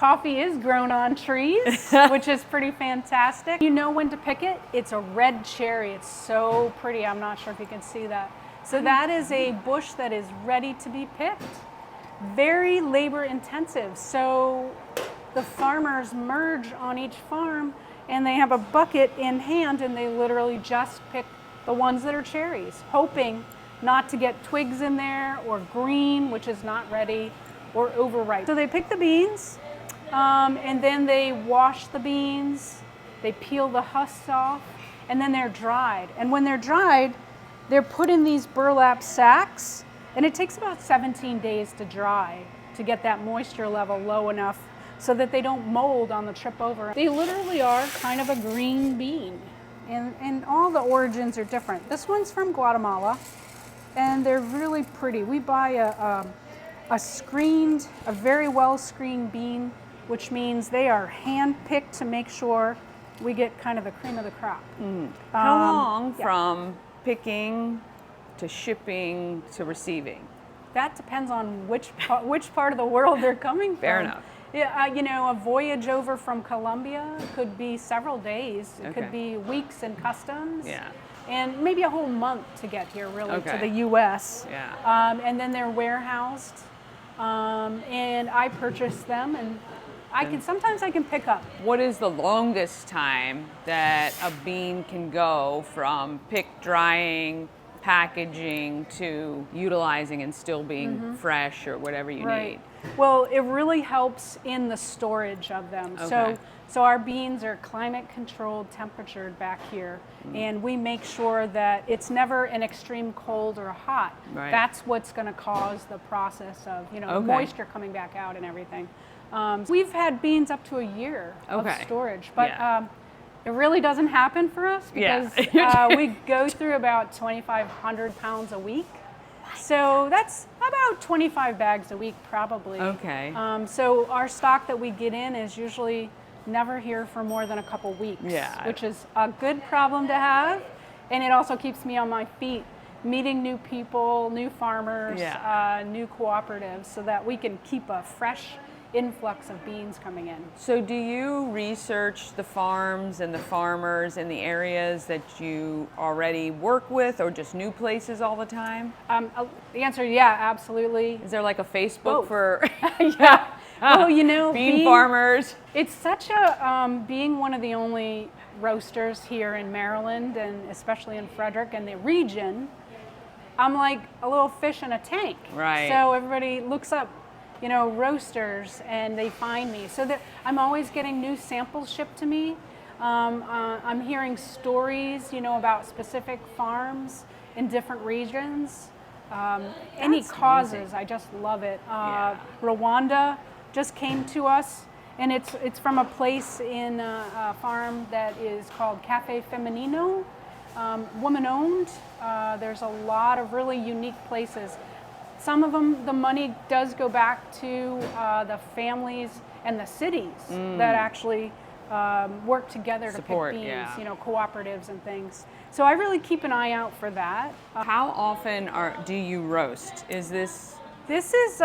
coffee is grown on trees, which is pretty fantastic. You know when to pick it? It's a red cherry. It's so pretty. I'm not sure if you can see that. So that is a bush that is ready to be picked. Very labor intensive. So the farmers merge on each farm and they have a bucket in hand and they literally just pick the ones that are cherries, hoping not to get twigs in there or green, which is not ready, or overripe. So they pick the beans and then they wash the beans, they peel the husks off, and then they're dried. And when they're dried, they're put in these burlap sacks, and it takes about 17 days to dry to get that moisture level low enough so that they don't mold on the trip over. They literally are kind of a green bean, and all the origins are different. This one's from Guatemala, and they're really pretty. We buy a very well screened bean, which means they are hand picked to make sure we get kind of the cream of the crop. How long from picking to shipping to receiving? That depends on which part of the world they're coming from. Fair enough. Yeah, you know, a voyage over from Colombia could be several days. It Okay. could be weeks in customs. Yeah. And maybe a whole month to get here, really, Okay. to the U.S. Yeah. And then they're warehoused, and I purchase them, and sometimes I can pick up. What is the longest time that a bean can go from pick, drying, packaging to utilizing and still being fresh or whatever you need? Well, it really helps in the storage of them. Okay. So our beans are climate controlled, temperatured back here, and we make sure that it's never an extreme cold or hot. Right. That's what's going to cause the process of, you know, Okay. moisture coming back out and everything. We've had beans up to a year of Okay. storage, but Yeah. it really doesn't happen for us because Yeah. we go through about 2,500 pounds a week. So that's about 25 bags a week probably. Okay. So our stock that we get in is usually never here for more than a couple weeks, Yeah. which is a good problem to have. And it also keeps me on my feet, meeting new people, new farmers, new cooperatives, so that we can keep a fresh influx of beans coming in. So do you research the farms and the farmers in the areas that you already work with, or just new places all the time? The answer, yeah, absolutely. Is there like a Facebook Both. for Yeah. Well, you know, bean farmers? It's such a, being one of the only roasters here in Maryland, and especially in Frederick and the region, I'm like a little fish in a tank. Right. So everybody looks up, you know, roasters, and they find me. So that I'm always getting new samples shipped to me. I'm hearing stories, you know, about specific farms in different regions. Any causes, amazing. I just love it. Rwanda just came to us, and it's from a place in a farm that is called Cafe Feminino, woman-owned. There's a lot of really unique places. Some of them, the money does go back to the families and the cities that actually work together to Support, pick beans, yeah. you know, cooperatives and things. So I really keep an eye out for that. How often do you roast? Is this? This is,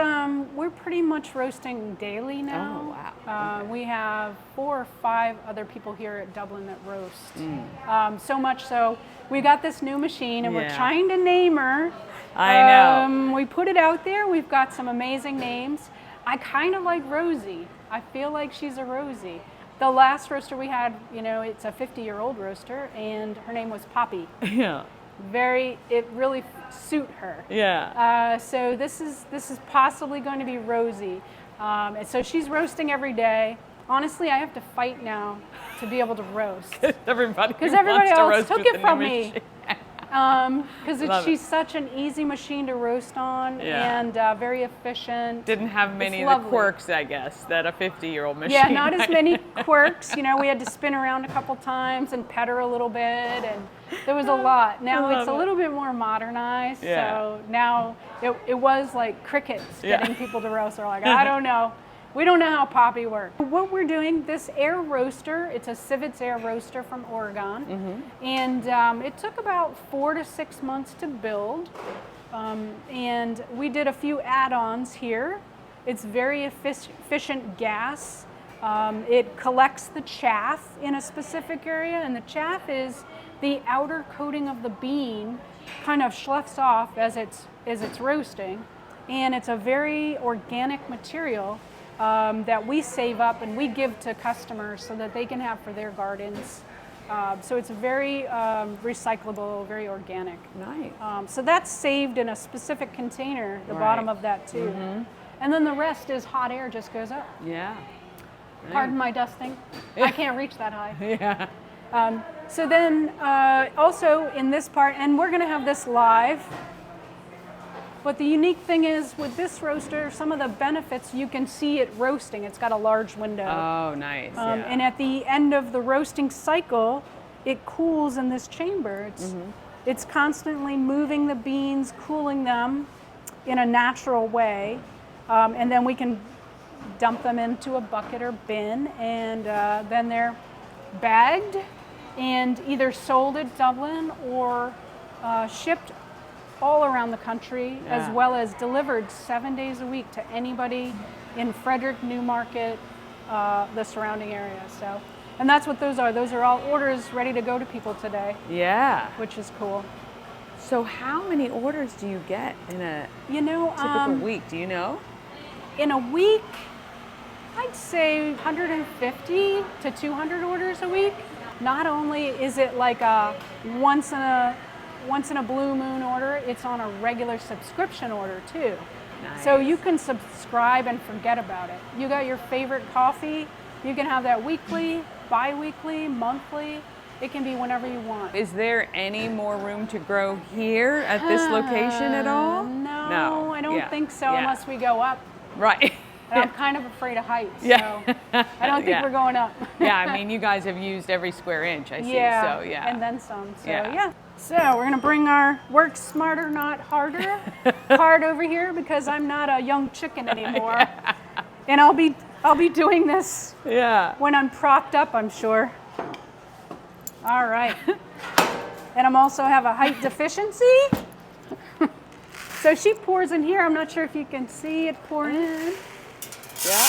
we're pretty much roasting daily now. Oh, wow. We have 4 or 5 other people here at Dublin that roast. So much so, we got this new machine, and we're Yeah. trying to name her. I know. We put it out there. We've got some amazing names. I kind of like Rosie. I feel like she's a Rosie. The last roaster we had, you know, it's a 50-year-old roaster, and her name was Poppy. Yeah. It really suit her. Yeah. So this is possibly going to be Rosie. And so she's roasting every day. Honestly, I have to fight now to be able to roast. Everybody Everybody wants to else roast took with it the new from me. machine. Because Love she's such an easy machine to roast on, Yeah. and very efficient. Didn't have many It's of the lovely. quirks, I guess, that a 50-year-old machine. Yeah, not as might many have. quirks. You know, we had to spin around a couple times and pet her a little bit, and there was a lot. Now it's a little bit more modernized. Yeah. So now it was like crickets Yeah. getting people to roast. They're like, I don't know. We don't know how Poppy works. What we're doing, this air roaster, it's a Civets air roaster from Oregon. And it took about 4 to 6 months to build. And we did a few add-ons here. It's very efficient gas. It collects the chaff in a specific area, and the chaff is the outer coating of the bean, kind of sloughs off as it's roasting, and it's a very organic material that we save up and we give to customers so that they can have for their gardens. So it's very recyclable, very organic. Nice. So that's saved in a specific container, the bottom of that too. And then the rest is hot air just goes up. Yeah. Pardon my dusting. I can't reach that high. Yeah. So then also in this part, and we're going to have this live, but the unique thing is with this roaster, some of the benefits, you can see it roasting. It's got a large window. Oh, nice. Yeah. And at the end of the roasting cycle, it cools in this chamber. It's constantly moving the beans, cooling them in a natural way. And then we can dump them into a bucket or bin, and then they're bagged and either sold at Dublin or shipped all around the country, as well as delivered 7 days a week to anybody in Frederick, Newmarket, the surrounding area. So, and that's what those are. Those are all orders ready to go to people today. Yeah. Which is cool. So how many orders do you get in a typical week? Do you know? In a week, I'd say 150 to 200 orders a week. Not only is it like a once in a blue moon order, it's on a regular subscription order too. Nice. So you can subscribe and forget about it. You got your favorite coffee, you can have that weekly, bi-weekly, monthly. It can be whenever you want. Is there any more room to grow here at this location at all? No, I don't think so unless we go up. Right. And I'm kind of afraid of heights, so Yeah. I don't think we're going up. Yeah, I mean, you guys have used every square inch, I see. Yeah, So, yeah. and then some. So, Yeah. So we're gonna bring our work smarter, not harder card over here because I'm not a young chicken anymore. And I'll be doing this when I'm propped up, I'm sure. All right. And I'm also have a height deficiency. So she pours in here. I'm not sure if you can see it pour in. Yeah.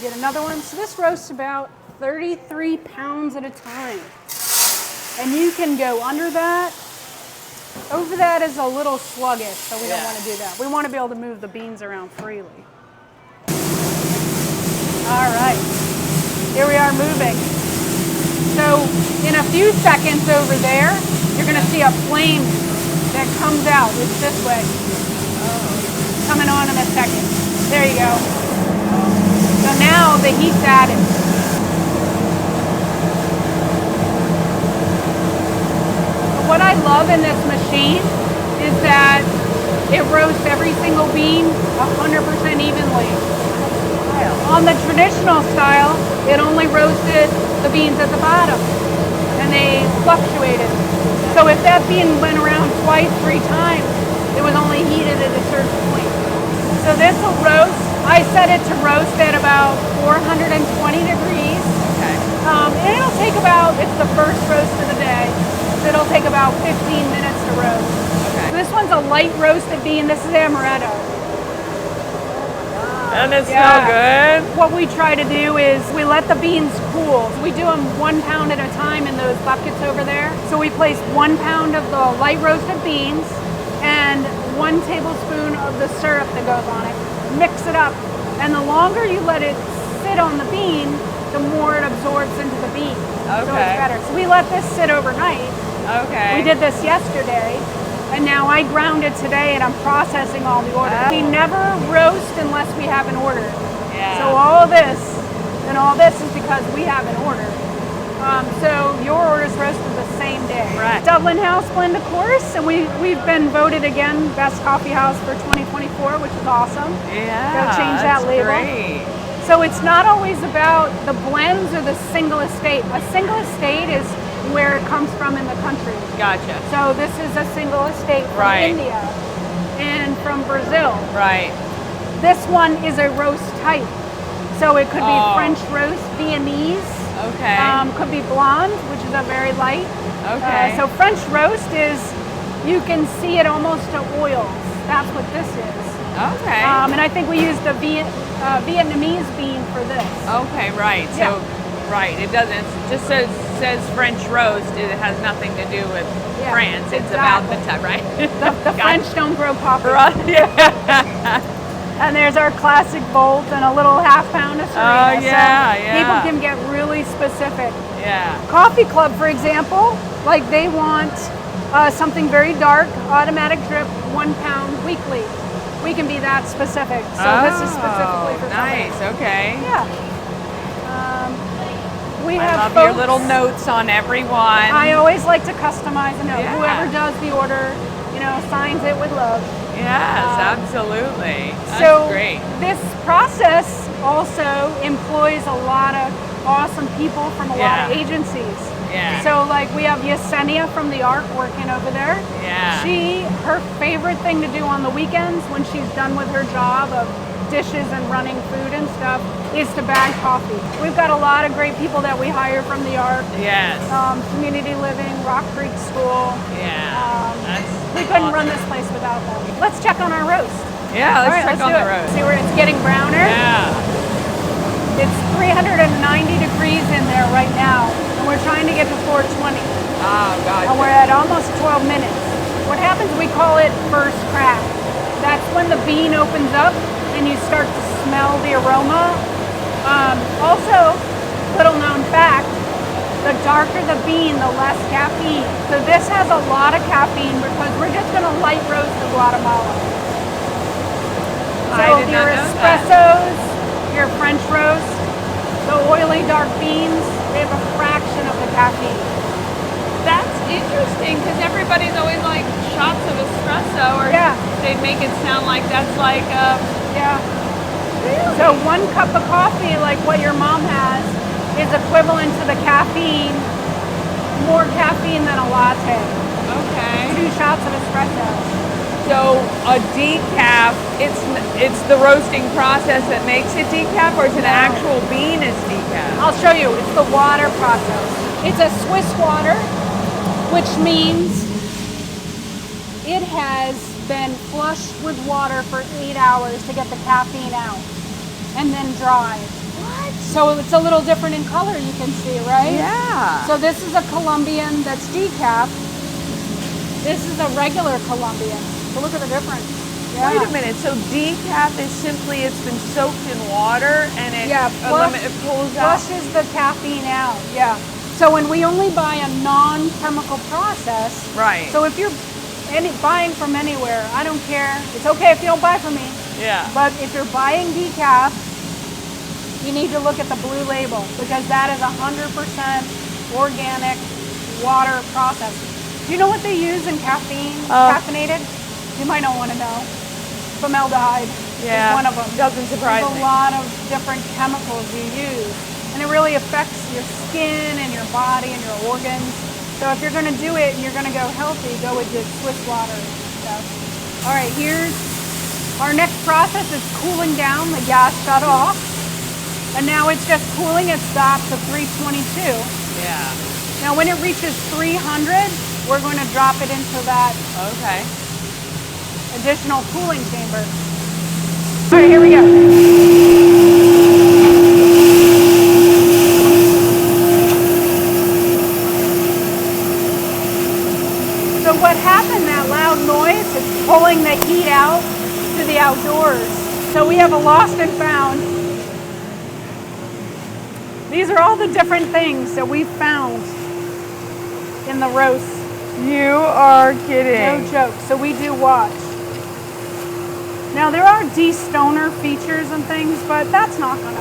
Get another one. So this roasts about 33 pounds at a time. And you can go under that. Over that is a little sluggish, so we don't want to do that. We want to be able to move the beans around freely. All right. Here we are moving. So in a few seconds over there, you're going to see a flame that comes out. It's this way. Coming on in a second. There you go. So now the heat's added. What I love in this machine is that it roasts every single bean 100% evenly. On the traditional style, it only roasted the beans at the bottom, and they fluctuated. So if that bean went around twice, 3 times, it was only heated at a certain point. So this will roast. I set it to roast at about 420 degrees. Okay. And it'll take about, it's the first roast of the day, so it'll take about 15 minutes to roast. Okay. So this one's a light roasted bean. This is amaretto. And it's so good. What we try to do is we let the beans cool. We do them 1 pound at a time in those buckets over there. So we place 1 pound of the light roasted beans and 1 tablespoon of the syrup that goes on it. Mix it up. And the longer you let it sit on the bean, the more it absorbs into the bean. Okay. So it's better. So we let this sit overnight. Okay. We did this yesterday. And now I ground it today and I'm processing all the orders. We never roast unless we have an order. Yeah. So all this is because we have an order. So your order's roasted the same day. Right. Dublin House Blend, of course, and we've been voted again Best Coffee House for 2024, which is awesome. Yeah. Go change that label. Great. So it's not always about the blends or the single estate. A single estate is where it comes from in the country. Gotcha. So this is a single estate from India and from Brazil. Right. This one is a roast type. So it could be French roast, Viennese. Okay. Could be blonde, which is a very light. Okay. So French roast is You can see it almost to oils. That's what this is. Okay. And I think we use the Vietnamese bean for this. Okay, right. So, right. It doesn't. It just says French roast. It has nothing to do with France. It's about the type, right? The French don't grow coffee. Right. Yeah. And there's our classic bolt and a little half-pound of Serina. Oh yeah, so yeah. people can get really specific. Yeah. Coffee Club, for example, like they want something very dark, automatic drip, 1 pound weekly. We can be that specific. So this is specifically for nice. something. Okay. Yeah. We I have love your little notes on everyone. I always like to customize a note. Yeah. Whoever does the order, signs it with love. Yes, absolutely. That's so great. This process also employs a lot of awesome people from a lot of agencies. Yeah. So like we have Yesenia from the Arc working over there. Yeah. Her favorite thing to do on the weekends when she's done with her job of dishes and running food and stuff is to bag coffee. We've got a lot of great people that we hire from the Arc. Yes. Community Living, Rock Creek School. Yeah. We couldn't run this place without them. Let's check on our roast. Yeah, let's check on the roast. See where it's getting browner? Yeah. It's 390 degrees in there right now, and we're trying to get to 420. Oh, God. And we're at almost 12 minutes. What happens, we call it first crack. That's when the bean opens up and you start to smell the aroma. Also, little known fact, the darker the bean, the less caffeine. So this has a lot of caffeine because we're just going to light roast the Guatemala. So your espressos, your French roast, the oily dark beans, they have a fraction of the caffeine. That's interesting because everybody's always like shots of espresso, or they make it sound like that's like Really? So 1 cup of coffee, like what your mom has, is equivalent to the caffeine, more caffeine than a latte. Okay. 2 shots of espresso. So a decaf, it's the roasting process that makes it decaf, or is it an actual bean is decaf? I'll show you. It's the water process. It's a Swiss water, which means it has been flushed with water for 8 hours to get the caffeine out and then dried. What? So it's a little different in color, you can see, right? Yeah. So this is a Colombian that's decaf. This is a regular Colombian. So look at the difference. Yeah. Wait a minute. So decaf is simply it's been soaked in water and it pulls out. Flushes the caffeine out. Yeah. So when we only buy a non-chemical process. Right. So if you're buying from anywhere, I don't care. It's okay if you don't buy from me. Yeah. But if you're buying decaf, you need to look at the blue label because that is 100% organic water process. Do you know what they use in caffeine? Caffeinated? You might not want to know. Formaldehyde is one of them. Doesn't surprise me. There's a lot of different chemicals you use, and it really affects your skin and your body and your organs. So if you're going to do it and you're going to go healthy, go with the Swiss water and stuff. All right, here's our next process. Is cooling down. The gas shut off, and now it's just cooling. It stops at 322. Yeah. Now when it reaches 300, we're going to drop it into that additional cooling chamber. All right, here we go. So what happened, that loud noise, is pulling the heat out to the outdoors. So we have a lost and found. These are all the different things that we've found in the roast. You are kidding. No joke. So we do watch. Now there are de-stoner features and things, but that's not gonna.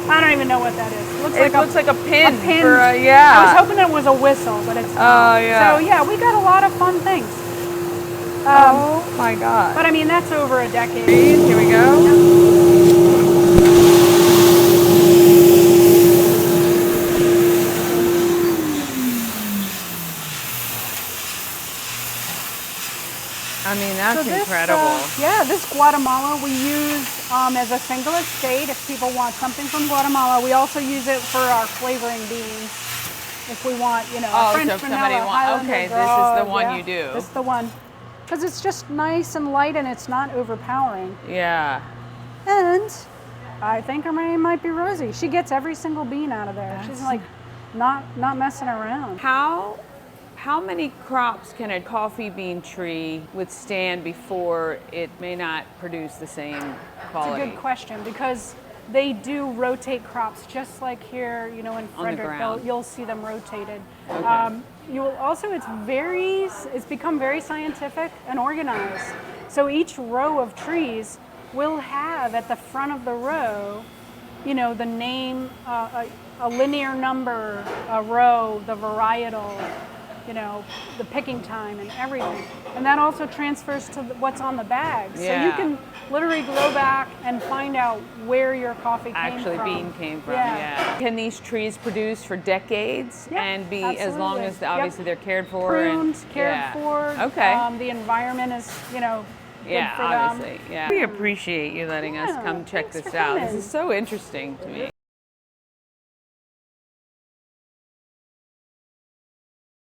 I don't even know what that is. It looks like a pin. For I was hoping it was a whistle, but it's not. Oh yeah. So yeah, we got a lot of fun things. Oh my God. But I mean, that's over a decade. Here we go. I mean, that's incredible. This Guatemala we use as a single estate if people want something from Guatemala. We also use it for our flavoring beans. if we want, you know, Oh, French so if vanilla, somebody wants, Highlander okay, this is grog, the one yeah, you do. This is the one. Because it's just nice and light and it's not overpowering. Yeah. And I think her name might be Rosie. She gets every single bean out of there. She's like not messing around. How many crops can a coffee bean tree withstand before it may not produce the same quality? It's a good question because they do rotate crops just like here, you know, in Frederick, ground. you'll see them rotated. Okay. You will also, it's become very scientific and organized. So each row of trees will have at the front of the row, you know, the name, a linear number, a row, the varietal, you know, the picking time and everything. And that also transfers to what's on the bags. Yeah. So you can literally go back and find out where your coffee Actually came from. bean came from, yeah. Can these trees produce for decades Yeah, and be as long absolutely. as obviously they're cared for? Pruned, and, cared for. Okay. The environment is, you know, good Yeah, for obviously. them. Yeah. We appreciate you letting us Yeah, come check thanks this for out. coming. This is so interesting to me.